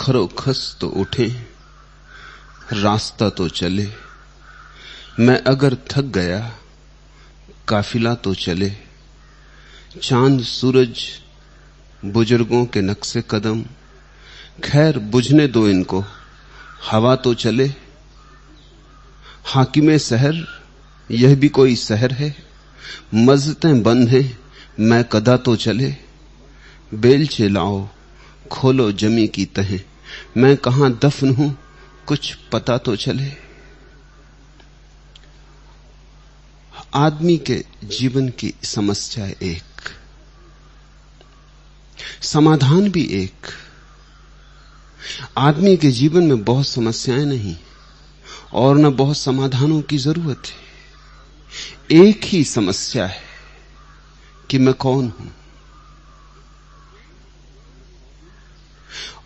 खरोखस तो उठे, रास्ता तो चले। मैं अगर थक गया, काफिला तो चले। चांद सूरज बुजुर्गों के नक्शे कदम, खैर बुझने दो इनको, हवा तो चले। हाकिमे शहर यह भी कोई शहर है, मस्जिदें बंद हैं, मैं कदा तो चले। बेलचे लाओ, खोलो जमी की तहें, मैं कहां दफन हूं कुछ पता तो चले। आदमी के जीवन की समस्या एक, समाधान भी एक। आदमी के जीवन में बहुत समस्याएं नहीं और न बहुत समाधानों की जरूरत है। एक ही समस्या है कि मैं कौन हूं,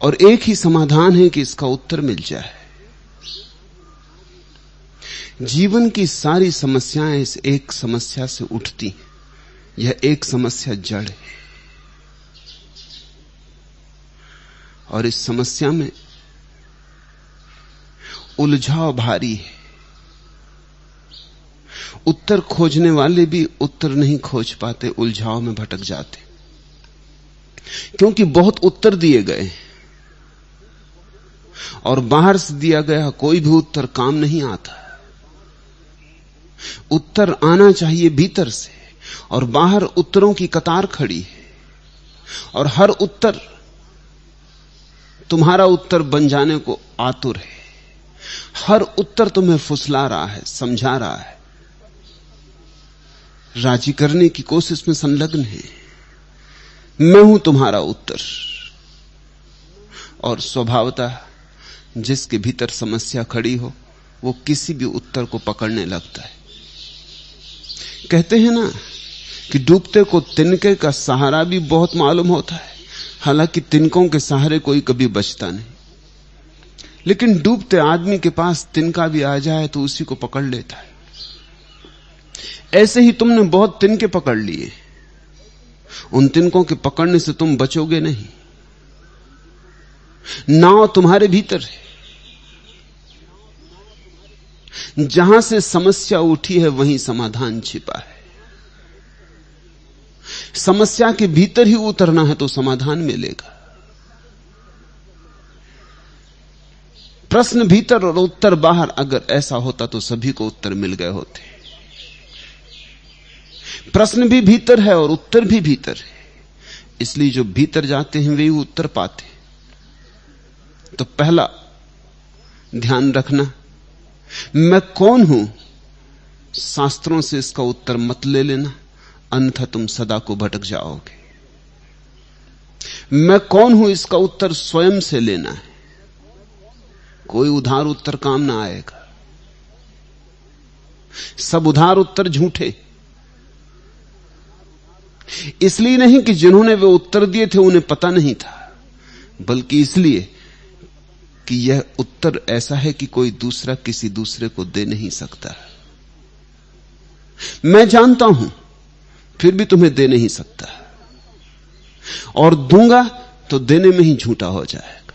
और एक ही समाधान है कि इसका उत्तर मिल जाए। जीवन की सारी समस्याएं इस एक समस्या से उठती, यह एक समस्या जड़ है। और इस समस्या में उलझाव भारी है। उत्तर खोजने वाले भी उत्तर नहीं खोज पाते, उलझाव में भटक जाते, क्योंकि बहुत उत्तर दिए गए और बाहर से दिया गया कोई भी उत्तर काम नहीं आता। उत्तर आना चाहिए भीतर से, और बाहर उत्तरों की कतार खड़ी है, और हर उत्तर तुम्हारा उत्तर बन जाने को आतुर है। हर उत्तर तुम्हें फुसला रहा है, समझा रहा है, राजी करने की कोशिश में संलग्न है। मैं हूं तुम्हारा उत्तर। और स्वभावतः जिसके भीतर समस्या खड़ी हो वो किसी भी उत्तर को पकड़ने लगता है। कहते हैं ना कि डूबते को तिनके का सहारा भी बहुत मालूम होता है, हालांकि तिनकों के सहारे कोई कभी बचता नहीं। लेकिन डूबते आदमी के पास तिनका भी आ जाए तो उसी को पकड़ लेता है। ऐसे ही तुमने बहुत तिनके पकड़ लिए, उन तिनकों के पकड़ने से तुम बचोगे नहीं। नाव तुम्हारे भीतर है। जहां से समस्या उठी है वहीं समाधान छिपा है। समस्या के भीतर ही उतरना है तो समाधान मिलेगा। प्रश्न भीतर और उत्तर बाहर, अगर ऐसा होता तो सभी को उत्तर मिल गए होते। प्रश्न भी भीतर है और उत्तर भी भीतर है, इसलिए जो भीतर जाते हैं वे उत्तर पाते। तो पहला ध्यान रखना, मैं कौन हूं, शास्त्रों से इसका उत्तर मत ले लेना, अन्यथा तुम सदा को भटक जाओगे। मैं कौन हूं इसका उत्तर स्वयं से लेना है, कोई उधार उत्तर काम ना आएगा। सब उधार उत्तर झूठे, इसलिए नहीं कि जिन्होंने वे उत्तर दिए थे उन्हें पता नहीं था, बल्कि इसलिए कि यह उत्तर ऐसा है कि कोई दूसरा किसी दूसरे को दे नहीं सकता। मैं जानता हूं फिर भी तुम्हें दे नहीं सकता, और दूंगा तो देने में ही झूठा हो जाएगा।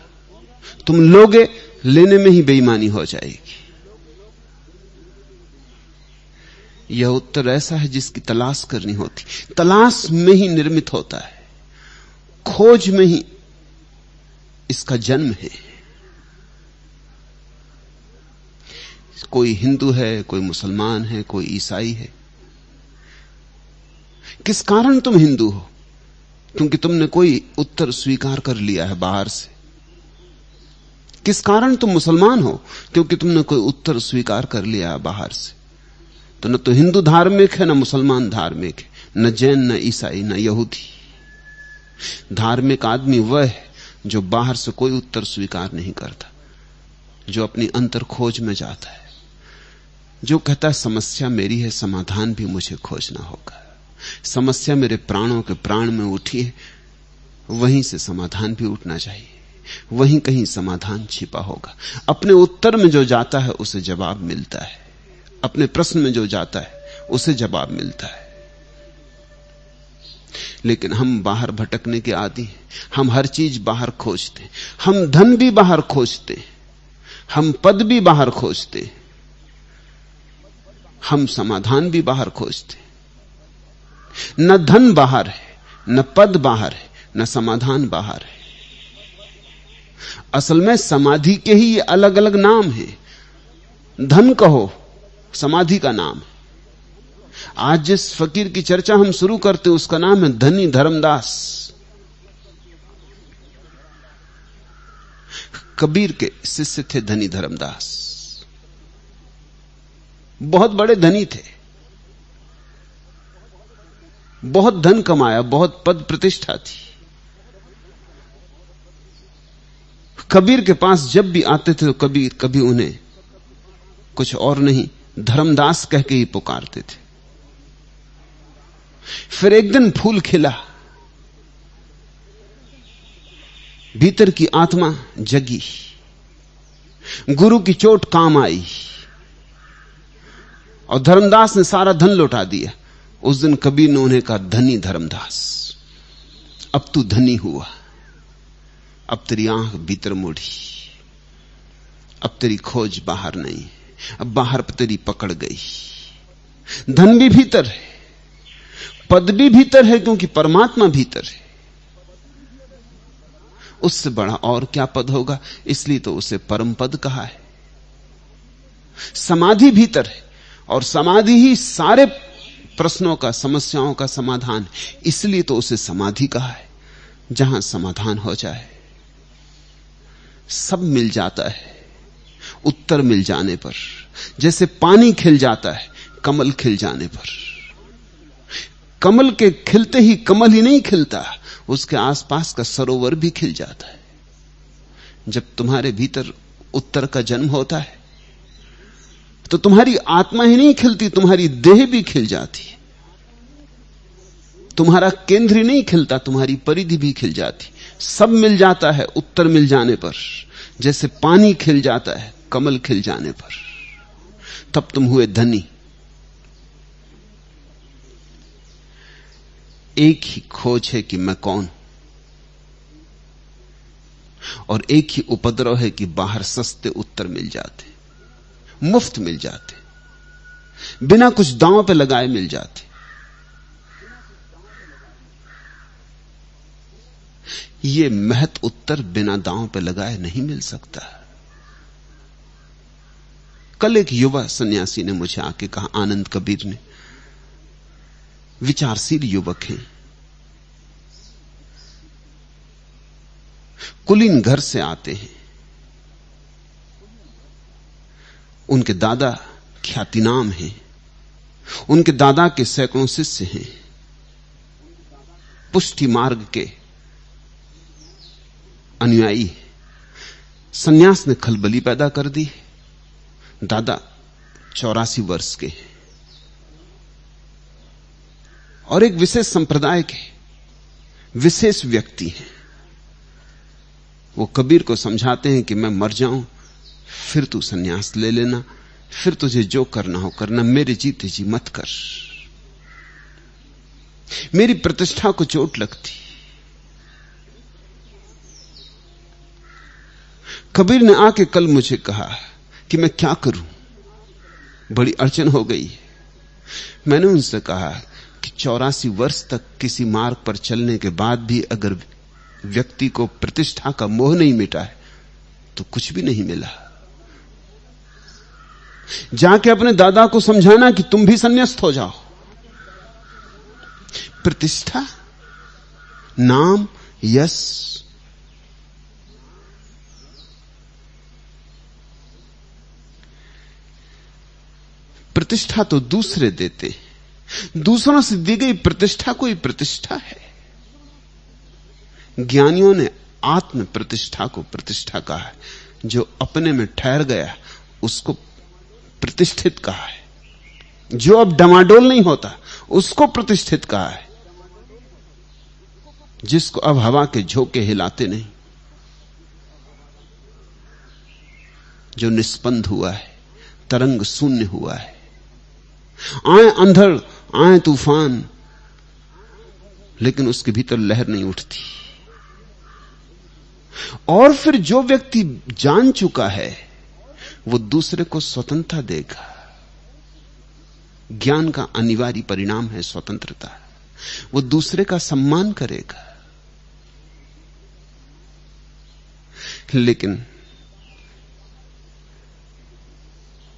तुम लोगे, लेने में ही बेईमानी हो जाएगी। यह उत्तर ऐसा है जिसकी तलाश करनी होती, तलाश में ही निर्मित होता है, खोज में ही इसका जन्म है। कोई हिंदू है, कोई मुसलमान है, कोई ईसाई है। किस कारण तुम हिंदू हो? क्योंकि तुमने कोई उत्तर स्वीकार कर लिया है बाहर से। किस कारण तुम मुसलमान हो? क्योंकि तुमने कोई उत्तर स्वीकार कर लिया है बाहर से। तो न तो हिंदू धार्मिक है, न मुसलमान धार्मिक है, न जैन, न ईसाई, न यहूदी। धार्मिक आदमी वह है जो बाहर से कोई उत्तर स्वीकार नहीं करता, जो अपनी अंतर खोज में जाता है, जो कहता है समस्या मेरी है, समाधान भी मुझे खोजना होगा। समस्या मेरे प्राणों के प्राण में उठी है, वहीं से समाधान भी उठना चाहिए, वहीं कहीं समाधान छिपा होगा। अपने उत्तर में जो जाता है उसे जवाब मिलता है, अपने प्रश्न में जो जाता है उसे जवाब मिलता है। लेकिन हम बाहर भटकने के आदी हैं। हम हर चीज बाहर खोजते, हम धन भी बाहर खोजते, हम पद भी बाहर खोजते, हम समाधान भी बाहर खोजते। न धन बाहर है, न पद बाहर है, न समाधान बाहर है। असल में समाधि के ही अलग अलग नाम हैं। धन कहो, समाधि का नाम है। आज जिस फकीर की चर्चा हम शुरू करते हैं उसका नाम है धनी धर्मदास। कबीर के शिष्य थे धनी धर्मदास, बहुत बड़े धनी थे, बहुत धन कमाया, बहुत पद प्रतिष्ठा थी। कबीर के पास जब भी आते थे तो कबीर कभी उन्हें कुछ और नहीं धर्मदास कह के ही पुकारते थे। फिर एक दिन फूल खिला, भीतर की आत्मा जगी, गुरु की चोट काम आई और धर्मदास ने सारा धन लौटा दिया। उस दिन कबीर ने उन्हें कहा, धनी धर्मदास, अब तू धनी हुआ, अब तेरी आंख भीतर मुड़ी, अब तेरी खोज बाहर नहीं, अब बाहर पर तेरी पकड़ गई। धन भी भीतर है, पद भी भीतर है, क्योंकि परमात्मा भीतर है। उससे बड़ा और क्या पद होगा, इसलिए तो उसे परम पद कहा है। समाधि भीतर है और समाधि ही सारे प्रश्नों का, समस्याओं का समाधान, इसलिए तो उसे समाधि कहा है। जहां समाधान हो जाए सब मिल जाता है उत्तर मिल जाने पर। जैसे पानी खिल जाता है कमल खिल जाने पर। कमल के खिलते ही कमल ही नहीं खिलता, उसके आसपास का सरोवर भी खिल जाता है। जब तुम्हारे भीतर उत्तर का जन्म होता है तो तुम्हारी आत्मा ही नहीं खिलती, तुम्हारी देह भी खिल जाती है। तुम्हारा केंद्र ही नहीं खिलता, तुम्हारी परिधि भी खिल जाती। सब मिल जाता है उत्तर मिल जाने पर। जैसे पानी खिल जाता है कमल खिल जाने पर। तब तुम हुए धनी। एक ही खोज है कि मैं कौन, और एक ही उपद्रव है कि बाहर सस्ते उत्तर मिल जाते, मुफ्त मिल जाते, बिना कुछ दांव पे लगाए मिल जाते। ये महत उत्तर बिना दांव पे लगाए नहीं मिल सकता। कल एक युवा सन्यासी ने मुझे आके कहा, आनंद कबीर ने, विचारशील युवक हैं, कुलीन घर से आते हैं, उनके दादा ख्यातिनाम हैं, उनके दादा के सैकड़ों शिष्य हैं, पुष्टि मार्ग के अनुयायी। सन्यास ने खलबली पैदा कर दी। दादा 84 वर्ष के हैं और एक विशेष संप्रदाय के विशेष व्यक्ति हैं। वो कबीर को समझाते हैं कि मैं मर जाऊं फिर तू सन्यास ले लेना, फिर तुझे जो करना हो करना, मेरे जीते जी मत कर, मेरी प्रतिष्ठा को चोट लगती। कबीर ने आके कल मुझे कहा कि मैं क्या करूं, बड़ी अड़चन हो गई। मैंने उनसे कहा कि 84 वर्ष तक किसी मार्ग पर चलने के बाद भी अगर व्यक्ति को प्रतिष्ठा का मोह नहीं मिटा है तो कुछ भी नहीं मिला। जाके अपने दादा को समझाना कि तुम भी संन्यास्त हो जाओ। प्रतिष्ठा, नाम, यश, प्रतिष्ठा तो दूसरे देते, दूसरों से दी गई प्रतिष्ठा कोई प्रतिष्ठा है। ज्ञानियों ने आत्म प्रतिष्ठा को प्रतिष्ठा कहा है। जो अपने में ठहर गया उसको प्रतिष्ठित कहा है। जो अब डमाडोल नहीं होता उसको प्रतिष्ठित कहा है। जिसको अब हवा के झोंके हिलाते नहीं, जो निष्पंद हुआ है, तरंग शून्य हुआ है। आए अंधड़, आए तूफान, लेकिन उसके भीतर लहर नहीं उठती। और फिर जो व्यक्ति जान चुका है वो दूसरे को स्वतंत्रता देगा। ज्ञान का अनिवार्य परिणाम है स्वतंत्रता। वो दूसरे का सम्मान करेगा। लेकिन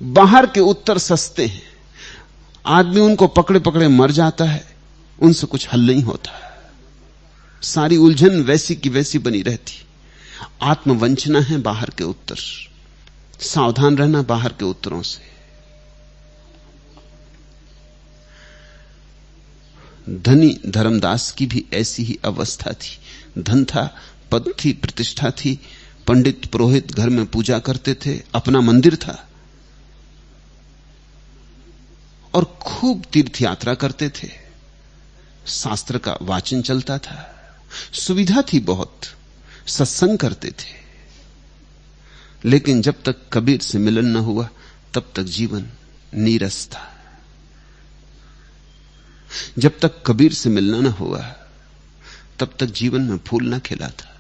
बाहर के उत्तर सस्ते हैं, आदमी उनको पकड़े पकड़े मर जाता है, उनसे कुछ हल नहीं होता, सारी उलझन वैसी की वैसी बनी रहती। आत्मवंचना है बाहर के उत्तर, सावधान रहना बाहर के उत्तरों से। धनी धर्मदास की भी ऐसी ही अवस्था थी। धन था, पद थी, प्रतिष्ठा थी, पंडित पुरोहित घर में पूजा करते थे, अपना मंदिर था और खूब तीर्थ यात्रा करते थे, शास्त्र का वाचन चलता था, सुविधा थी बहुत, सत्संग करते थे। लेकिन जब तक कबीर से मिलन न हुआ तब तक जीवन नीरस था। जब तक कबीर से मिलना न हुआ तब तक जीवन में फूल न खिला था।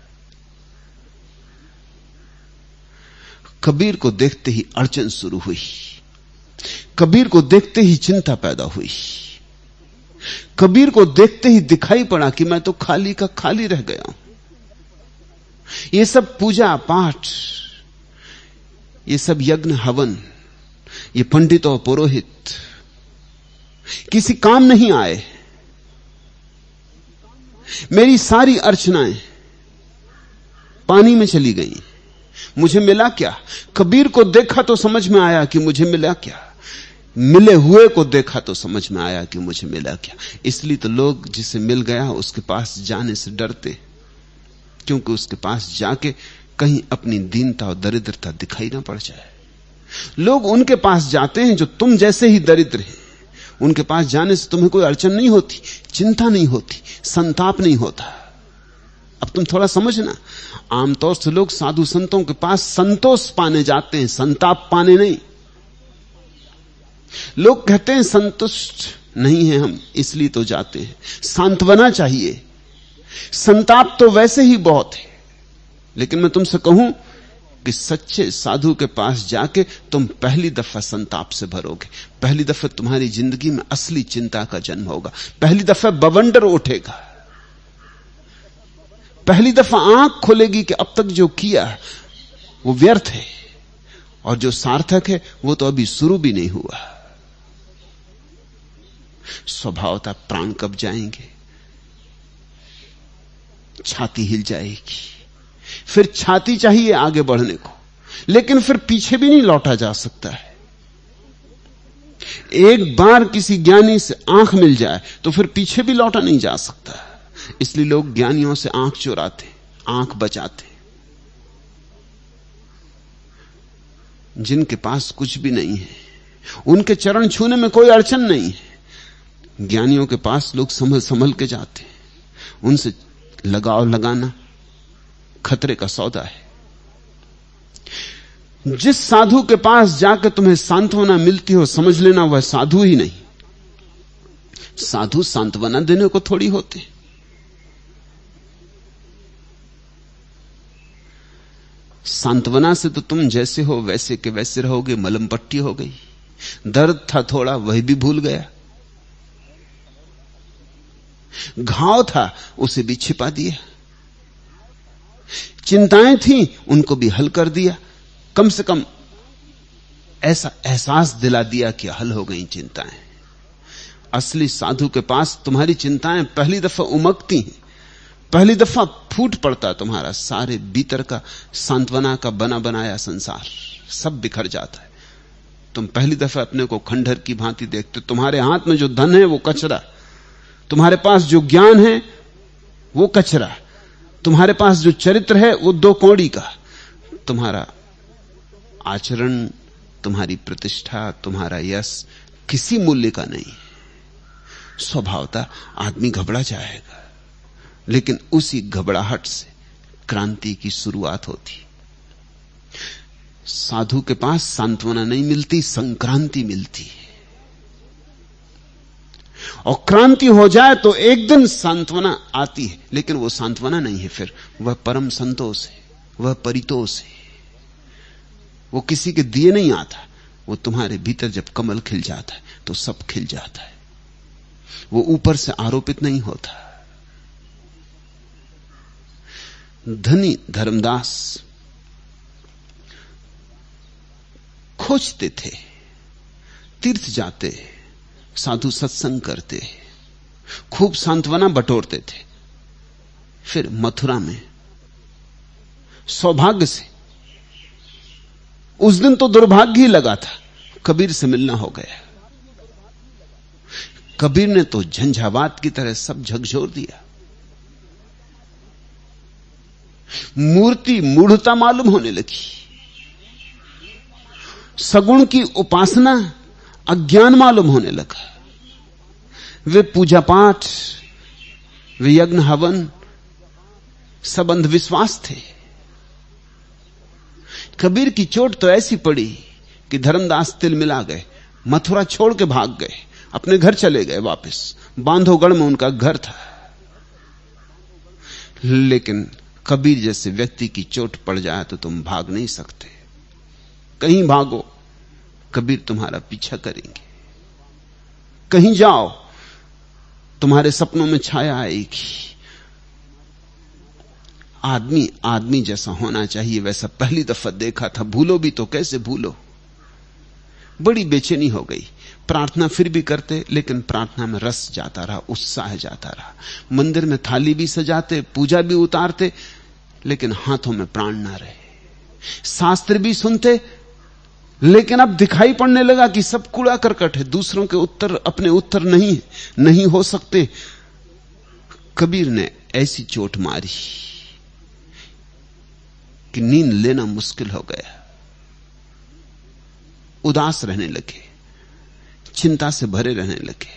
कबीर को देखते ही अड़चन शुरू हुई, कबीर को देखते ही चिंता पैदा हुई, कबीर को देखते ही दिखाई पड़ा कि मैं तो खाली का खाली रह गया हूं। ये सब पूजा पाठ, ये सब यज्ञ हवन, ये पंडित और पुरोहित किसी काम नहीं आए। मेरी सारी अर्चनाएं पानी में चली गई। मुझे मिला क्या? कबीर को देखा तो समझ में आया कि मुझे मिला क्या, मिले हुए को देखा तो समझ में आया कि मुझे मिला क्या। इसलिए तो लोग जिसे मिल गया उसके पास जाने से डरते, क्योंकि उसके पास जाके कहीं अपनी दीनता और दरिद्रता दिखाई ना पड़ जाए। लोग उनके पास जाते हैं जो तुम जैसे ही दरिद्र हैं। उनके पास जाने से तुम्हें कोई अड़चन नहीं होती, चिंता नहीं होती, संताप नहीं होता। अब तुम थोड़ा समझना, आमतौर से लोग साधु संतों के पास संतोष पाने जाते हैं, संताप पाने नहीं। लोग कहते हैं संतुष्ट नहीं है हम, इसलिए तो जाते हैं, सांत्वना चाहिए। संताप तो वैसे ही बहुत है। लेकिन मैं तुमसे कहूं कि सच्चे साधु के पास जाके तुम पहली दफा संताप से भरोगे। पहली दफा तुम्हारी जिंदगी में असली चिंता का जन्म होगा। पहली दफा बवंडर उठेगा। पहली दफा आंख खुलेगी कि अब तक जो किया वो व्यर्थ है, और जो सार्थक है वो तो अभी शुरू भी नहीं हुआ। स्वभावतः प्राण कब जाएंगे, छाती हिल जाएगी, फिर छाती चाहिए आगे बढ़ने को, लेकिन फिर पीछे भी नहीं लौटा जा सकता है। एक बार किसी ज्ञानी से आंख मिल जाए तो फिर पीछे भी लौटा नहीं जा सकता। इसलिए लोग ज्ञानियों से आंख चुराते, आंख बचाते। जिनके पास कुछ भी नहीं है उनके चरण छूने में कोई अड़चन नहीं है। ज्ञानियों के पास लोग संभल संभल के जाते हैं। उनसे लगाव लगाना खतरे का सौदा है। जिस साधु के पास जाकर तुम्हें सांत्वना मिलती हो, समझ लेना वह साधु ही नहीं। साधु सांत्वना देने को थोड़ी होते। सांत्वना से तो तुम जैसे हो वैसे के वैसे रहोगे। मलम पट्टी हो गई, दर्द था थोड़ा वही भी भूल गया, घाव था उसे भी छिपा दिया, चिंताएं थी उनको भी हल कर दिया। कम से कम ऐसा एहसास दिला दिया कि हल हो गई चिंताएं। असली साधु के पास तुम्हारी चिंताएं पहली दफा उमकती हैं, पहली दफा फूट पड़ता तुम्हारा सारे भीतर का सांत्वना का बना बनाया संसार, सब बिखर जाता है। तुम पहली दफा अपने को खंडहर की भांति देखते। तुम्हारे हाथ में जो धन है वो कचरा, तुम्हारे पास जो ज्ञान है वो कचरा, तुम्हारे पास जो चरित्र है वो दो कौड़ी का। तुम्हारा आचरण, तुम्हारी प्रतिष्ठा, तुम्हारा यश किसी मूल्य का नहीं। स्वभावतः आदमी घबरा जाएगा, लेकिन उसी घबराहट से क्रांति की शुरुआत होती। साधु के पास सांत्वना नहीं मिलती, संक्रांति मिलती है। और क्रांति हो जाए तो एक दिन सांत्वना आती है, लेकिन वो सांत्वना नहीं है, फिर वह परम संतोष है, वह परितोष है। वो किसी के दिए नहीं आता, वो तुम्हारे भीतर जब कमल खिल जाता है तो सब खिल जाता है। वो ऊपर से आरोपित नहीं होता। धनी धर्मदास खोजते थे, तीर्थ जाते, साधु सत्संग करते, खूब सांत्वना बटोरते थे। फिर मथुरा में सौभाग्य से, उस दिन तो दुर्भाग्य ही लगा था, कबीर से मिलना हो गया। कबीर ने तो झंझावात की तरह सब झकझोर दिया। मूर्ति मूढ़ता मालूम होने लगी, सगुण की उपासना अज्ञान मालूम होने लगा। वे पूजा पाठ, वे यज्ञ हवन सब अंधविश्वास थे। कबीर की चोट तो ऐसी पड़ी कि धर्मदास तिल मिला गए, मथुरा छोड़ के भाग गए, अपने घर चले गए वापस। बांधवगढ़ में उनका घर था। लेकिन कबीर जैसे व्यक्ति की चोट पड़ जाए तो तुम भाग नहीं सकते। कहीं भागो, कबीर तुम्हारा पीछा करेंगे। कहीं जाओ, तुम्हारे सपनों में छाया आएगी। आदमी आदमी जैसा होना चाहिए, वैसा पहली दफा देखा था, भूलो भी तो कैसे भूलो। बड़ी बेचैनी हो गई। प्रार्थना फिर भी करते, लेकिन प्रार्थना में रस जाता रहा, उत्साह जाता रहा। मंदिर में थाली भी सजाते, पूजा भी उतारते, लेकिन हाथों में प्राण ना रहे। शास्त्र भी सुनते, लेकिन अब दिखाई पड़ने लगा कि सब कूड़ा करकट है, दूसरों के उत्तर अपने उत्तर नहीं हो सकते। कबीर ने ऐसी चोट मारी कि नींद लेना मुश्किल हो गया। उदास रहने लगे, चिंता से भरे रहने लगे।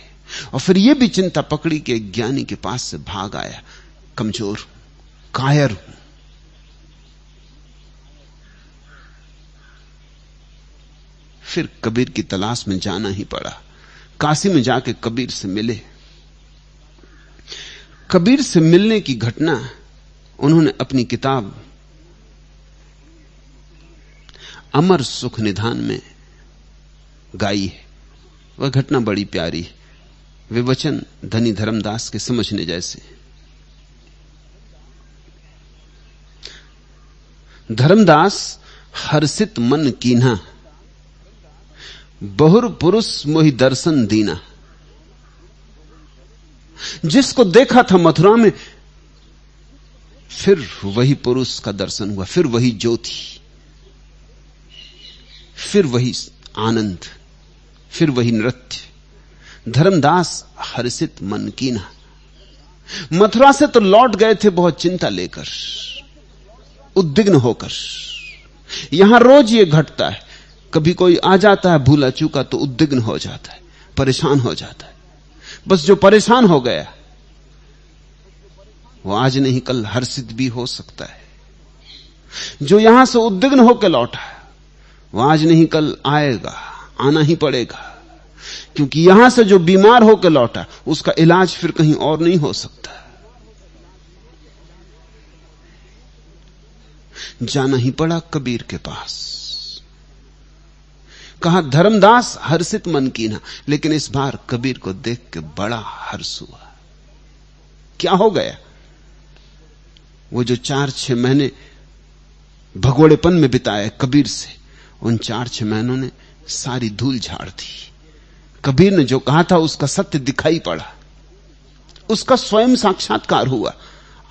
और फिर यह भी चिंता पकड़ी कि एक ज्ञानी के पास से भाग आया, कमजोर, कायर हूं। फिर कबीर की तलाश में जाना ही पड़ा। काशी में जाके कबीर से मिले। कबीर से मिलने की घटना उन्होंने अपनी किताब अमर सुख निधान में गाई है। वह घटना बड़ी प्यारी है। वे वचन धनी धर्मदास के समझने जैसे। धर्मदास हर्षित मन कीन्हा, बहुर पुरुष मोहि दर्शन दीना। जिसको देखा था मथुरा में, फिर वही पुरुष का दर्शन हुआ, फिर वही ज्योति, फिर वही आनंद, फिर वही नृत्य। धर्मदास हर्षित मन कीन्हा। मथुरा से तो लौट गए थे बहुत चिंता लेकर, उद्विग्न होकर। यहां रोज ये घटता है, कभी कोई आ जाता है भूला चूका तो उद्विग्न हो जाता है, परेशान हो जाता है। बस जो परेशान हो गया वो आज नहीं कल हर्षित भी हो सकता है। जो यहां से उद्विग्न होकर लौटा है वो आज नहीं कल आएगा, आना ही पड़ेगा। क्योंकि यहां से जो बीमार होकर लौटा उसका इलाज फिर कहीं और नहीं हो सकता। जाना ही पड़ा कबीर के पास। कहा धर्मदास हर्षित मन कीन्हा। लेकिन इस बार कबीर को देख के बड़ा हर्ष हुआ। क्या हो गया? वो जो 4-6 महीने भगोड़ेपन में बिताए कबीर से, उन 4-6 महीनों ने सारी धूल झाड़ दी। कबीर ने जो कहा था उसका सत्य दिखाई पड़ा, उसका स्वयं साक्षात्कार हुआ।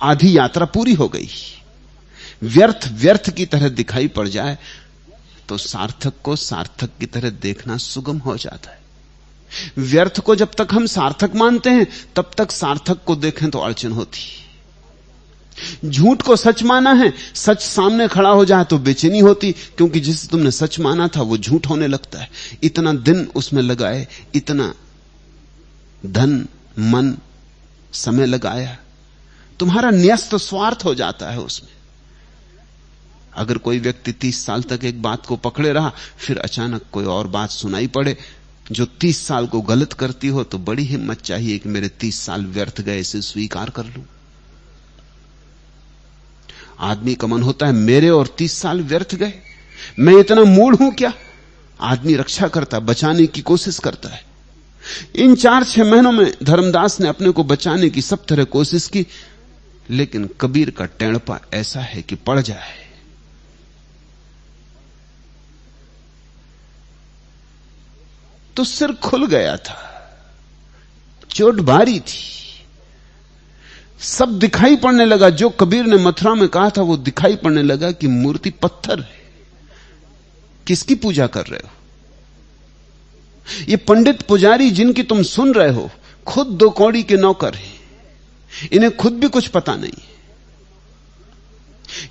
आधी यात्रा पूरी हो गई। व्यर्थ व्यर्थ की तरह दिखाई पड़ जाए तो सार्थक को सार्थक की तरह देखना सुगम हो जाता है। व्यर्थ को जब तक हम सार्थक मानते हैं तब तक सार्थक को देखें तो अड़चन होती। झूठ को सच माना है, सच सामने खड़ा हो जाए तो बेचैनी होती, क्योंकि जिसे तुमने सच माना था वो झूठ होने लगता है। इतना दिन उसमें लगाए, इतना धन मन समय लगाया, तुम्हारा न्यस्त स्वार्थ हो जाता है उसमें। अगर कोई व्यक्ति 30 साल तक एक बात को पकड़े रहा, फिर अचानक कोई और बात सुनाई पड़े जो 30 साल को गलत करती हो तो बड़ी हिम्मत चाहिए कि मेरे 30 साल व्यर्थ गए, इसे स्वीकार कर लूं। आदमी का मन होता है मेरे और 30 साल व्यर्थ गए, मैं इतना मूढ़ हूं क्या? आदमी रक्षा करता, बचाने की कोशिश करता है। इन 4-6 महीनों में धर्मदास ने अपने को बचाने की सब तरह कोशिश की, लेकिन कबीर का टेढ़पा ऐसा है कि पड़ जाए। तो सिर खुल गया था, चोट भारी थी, सब दिखाई पड़ने लगा। जो कबीर ने मथुरा में कहा था वो दिखाई पड़ने लगा कि मूर्ति पत्थर है, किसकी पूजा कर रहे हो? ये पंडित पुजारी जिनकी तुम सुन रहे हो खुद 2 कौड़ी के नौकर हैं, इन्हें खुद भी कुछ पता नहीं।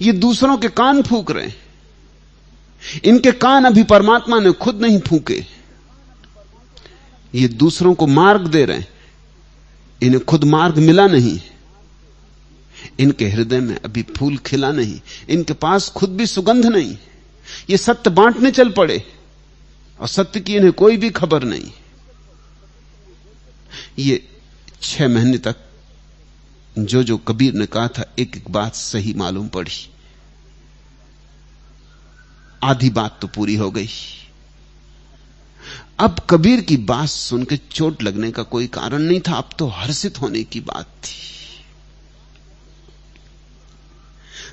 ये दूसरों के कान फूंक रहे हैं, इनके कान अभी परमात्मा ने खुद नहीं फूंके। ये दूसरों को मार्ग दे रहे हैं, इन्हें खुद मार्ग मिला नहीं। इनके हृदय में अभी फूल खिला नहीं, इनके पास खुद भी सुगंध नहीं। ये सत्य बांटने चल पड़े और सत्य की इन्हें कोई भी खबर नहीं। ये 6 महीने तक जो कबीर ने कहा था एक एक बात सही मालूम पड़ी। आधी बात तो पूरी हो गई। अब कबीर की बात सुन के चोट लगने का कोई कारण नहीं था, अब तो हर्षित होने की बात थी।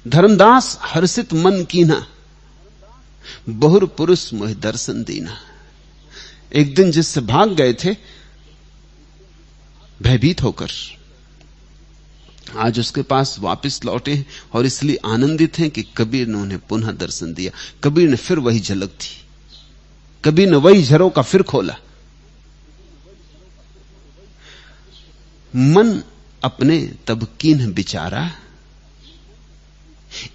धर्मदास हर्षित मन कीना, बहुर पुरुष मोहि दर्शन दीना। एक दिन जिससे भाग गए थे भयभीत होकर, आज उसके पास वापस लौटे हैं और इसलिए आनंदित हैं कि कबीर ने उन्हें पुनः दर्शन दिया। कबीर ने फिर वही झलक दी, कबीर ने वही झरोका फिर खोला। मन अपने तब कीन्ह बिचारा,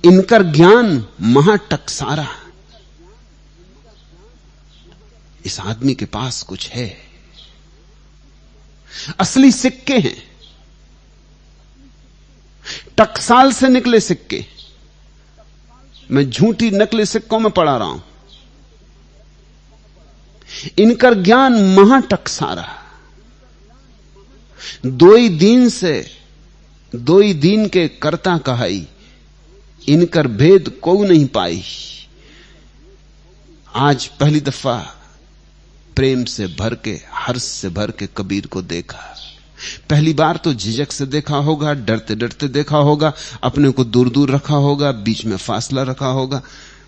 इनकर ज्ञान महाटकसारा। इस आदमी के पास कुछ है, असली सिक्के हैं, टकसाल से निकले सिक्के। मैं झूठी नकली सिक्कों में पड़ा रहा हूं। इनकर ज्ञान महाटकसारा, 2 दीन के करता कहाई, इनकर भेद को नहीं पाई। आज पहली दफा प्रेम से भर के, हर्ष से भर के कबीर को देखा। पहली बार तो झिझक से देखा होगा, डरते डरते देखा होगा, अपने को दूर दूर रखा होगा, बीच में फासला रखा होगा,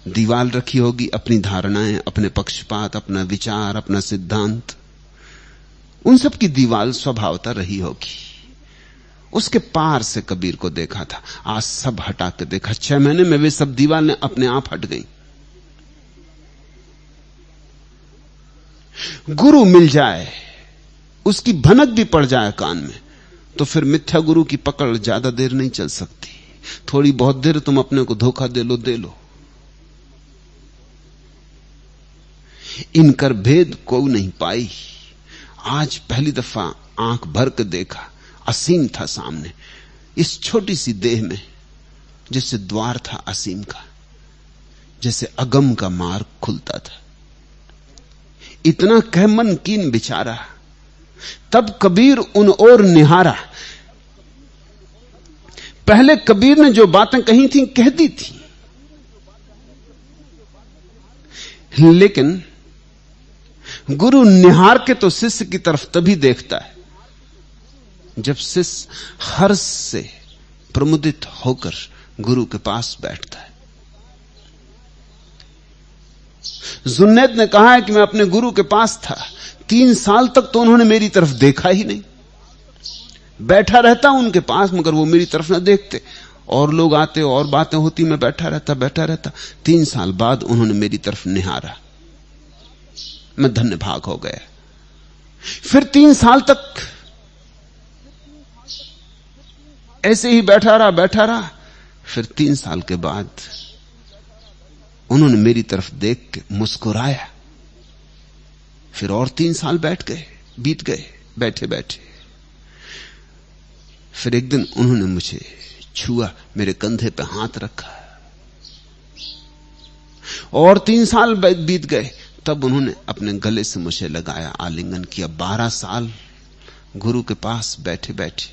दीवार रखी होगी, अपनी धारणाएं, अपने पक्षपात, अपना विचार, अपना सिद्धांत, उन सब की दीवार स्वभावता रही होगी। उसके पार से कबीर को देखा था, आज सब हटा के देखा। 6 महीने में वे सब दीवारें अपने आप हट गईं। गुरु मिल जाए, उसकी भनक भी पड़ जाए कान में, तो फिर मिथ्या गुरु की पकड़ ज्यादा देर नहीं चल सकती। थोड़ी बहुत देर तुम अपने को धोखा दे लो। इनकर भेद को नहीं पाई। आज पहली दफा आंख भर के देखा, असीम था सामने, इस छोटी सी देह में जैसे द्वार था असीम का, जैसे अगम का मार्ग खुलता था। इतना कह मन कीन बिचारा, तब कबीर उन ओर निहारा। पहले कबीर ने जो बातें कही थी कह दी थी, लेकिन गुरु निहार के तो शिष्य की तरफ तभी देखता है जब शिष्य हर्ष से प्रमुदित होकर गुरु के पास बैठता है। जुन्नैद ने कहा है कि मैं अपने गुरु के पास था, 3 साल तक तो उन्होंने मेरी तरफ देखा ही नहीं। बैठा रहता उनके पास, मगर वो मेरी तरफ ना देखते। और लोग आते और बातें होती, मैं बैठा रहता। 3 साल बाद उन्होंने मेरी तरफ निहारा, मैं धन्य भाग हो गया। फिर 3 साल तक ऐसे ही बैठा रहा। फिर 3 साल के बाद उन्होंने मेरी तरफ देख के मुस्कुराया। फिर और 3 साल बीत गए बैठे। फिर एक दिन उन्होंने मुझे छुआ, मेरे कंधे पे हाथ रखा। और 3 साल बीत गए, तब उन्होंने अपने गले से मुझे लगाया, आलिंगन किया। 12 साल गुरु के पास बैठे बैठे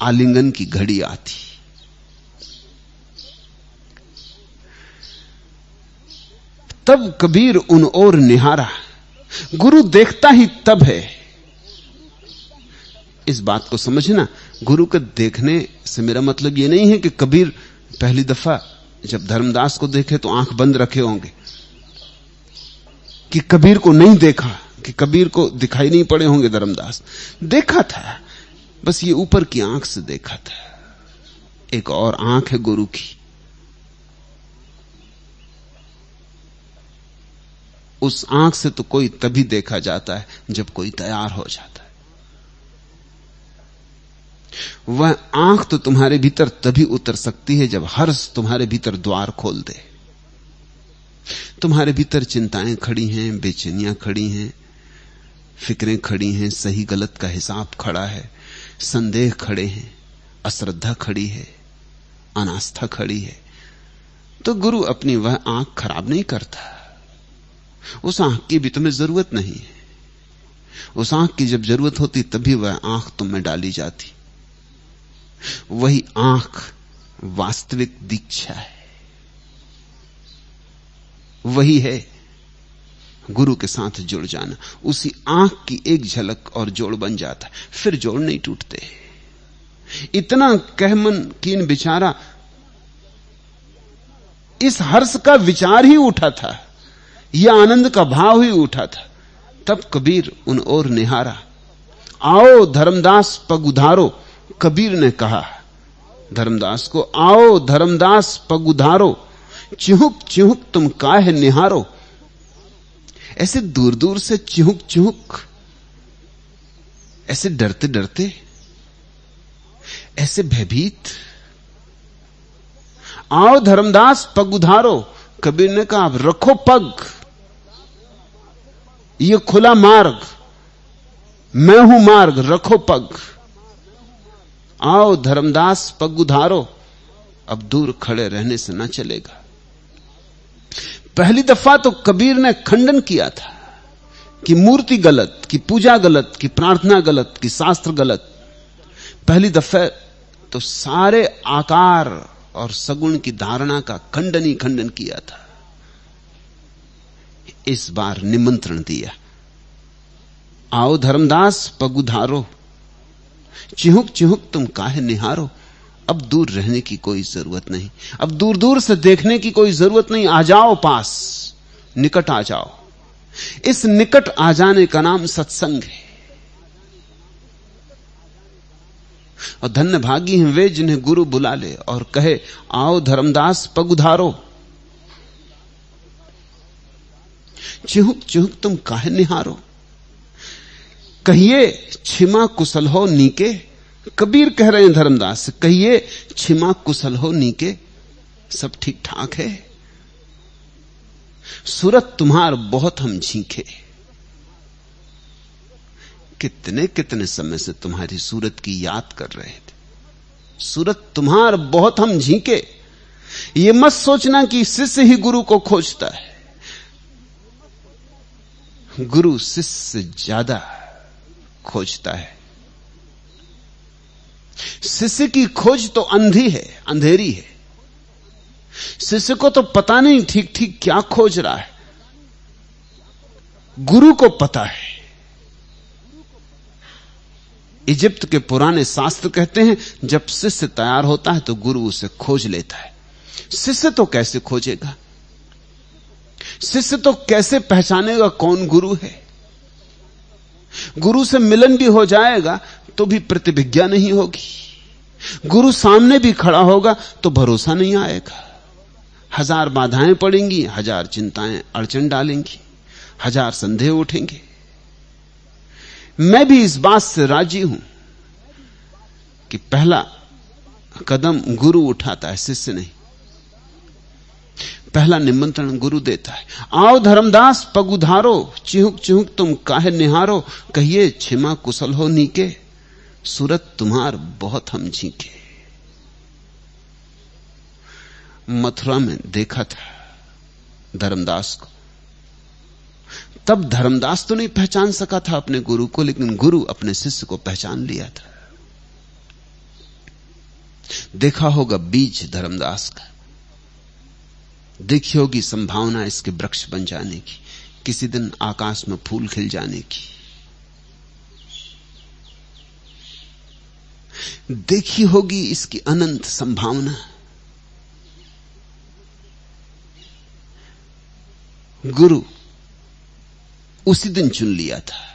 आलिंगन की घड़ी आती। तब कबीर उन ओर निहारा। गुरु देखता ही तब है। इस बात को समझना, गुरु के देखने से मेरा मतलब यह नहीं है कि कबीर पहली दफा जब धर्मदास को देखे तो आंख बंद रखे होंगे, कि कबीर को नहीं देखा, कि कबीर को दिखाई नहीं पड़े होंगे धर्मदास। देखा था, बस ये ऊपर की आंख से देखा था। एक और आंख है गुरु की, उस आंख से तो कोई तभी देखा जाता है जब कोई तैयार हो जाता है। वह आंख तो तुम्हारे भीतर तभी उतर सकती है जब हर्ष तुम्हारे भीतर द्वार खोल दे। तुम्हारे भीतर चिंताएं खड़ी हैं, बेचैनियां खड़ी हैं, फिक्रें खड़ी हैं, सही गलत का हिसाब खड़ा है, संदेह खड़े हैं, अश्रद्धा खड़ी है, अनास्था खड़ी है। तो गुरु अपनी वह आंख खराब नहीं करता। उस आंख की भी तुम्हें जरूरत नहीं है। उस आंख की जब जरूरत होती तभी वह आंख तुम में डाली जाती। वही आंख वास्तविक दीक्षा है। वही है गुरु के साथ जुड़ जाना। उसी आंख की एक झलक और जोड़ बन जाता है, फिर जोड़ नहीं टूटते। इतना कहमन कीन बिचारा, इस हर्ष का विचार ही उठा था, यह आनंद का भाव ही उठा था। तब कबीर उन ओर निहारा। आओ धर्मदास पग उधारो, कबीर ने कहा धर्मदास को, आओ धर्मदास पग उधारो, चिहुक चिहुक तुम काहे निहारो। ऐसे दूर दूर से चिहुक चिहुक, ऐसे डरते डरते, ऐसे भयभीत। आओ धर्मदास पग उधारो, कबीर ने कहा रखो पग, ये खुला मार्ग, मैं हूं मार्ग, रखो पग। आओ धर्मदास पग उधारो, अब दूर खड़े रहने से ना चलेगा। पहली दफा तो कबीर ने खंडन किया था कि मूर्ति गलत, कि पूजा गलत, कि प्रार्थना गलत, कि शास्त्र गलत। पहली दफा तो सारे आकार और सगुण की धारणा का खंडन ही खंडन किया था। इस बार निमंत्रण दिया, आओ धर्मदास पग उधारो, चिहुक चिहुक तुम काहे निहारो। अब दूर रहने की कोई जरूरत नहीं, अब दूर दूर से देखने की कोई जरूरत नहीं। आ जाओ पास, निकट आ जाओ। इस निकट आ जाने का नाम सत्संग है। और धन्य भागी हैं वे जिन्हें गुरु बुला ले और कहे आओ धर्मदास पग उधारो, चिहुक चिहुक तुम काहे निहारो। कहिए छिमा कुशल हो नीके, कबीर कह रहे हैं धर्मदास से, कहिए छिमा कुशल हो नीके, सब ठीक ठाक है। सूरत तुम्हार बहुत हम झींके, कितने कितने समय से तुम्हारी सूरत की याद कर रहे थे। सूरत तुम्हार बहुत हम झींके। ये मत सोचना कि शिष्य ही गुरु को खोजता है। गुरु शिष्य से ज्यादा खोजता है। शिष्य की खोज तो अंधी है, अंधेरी है। शिष्य को तो पता नहीं ठीक ठीक क्या खोज रहा है, गुरु को पता है। इजिप्त के पुराने शास्त्र कहते हैं जब शिष्य तैयार होता है तो गुरु उसे खोज लेता है। शिष्य तो कैसे खोजेगा? शिष्य तो कैसे पहचानेगा कौन गुरु है? गुरु से मिलन भी हो जाएगा तो भी प्रतिभिज्ञा नहीं होगी। गुरु सामने भी खड़ा होगा तो भरोसा नहीं आएगा। हजार बाधाएं पड़ेंगी, हजार चिंताएं अड़चन डालेंगी, हजार संदेह उठेंगे। मैं भी इस बात से राजी हूं कि पहला कदम गुरु उठाता है, शिष्य नहीं। पहला निमंत्रण गुरु देता है। आओ धर्मदास पग उधारो, चिहुक चिहुक तुम काहे निहारो। कहिए छिमा कुशल हो नीके, सूरत तुम्हार बहुत हम झींके। मथुरा में देखा था धर्मदास को, तब धर्मदास तो नहीं पहचान सका था अपने गुरु को, लेकिन गुरु अपने शिष्य को पहचान लिया था। देखा होगा बीज धर्मदास का, देखी होगी संभावना इसके वृक्ष बन जाने की, किसी दिन आकाश में फूल खिल जाने की। देखी होगी इसकी अनंत संभावना। गुरु उसी दिन चुन लिया था।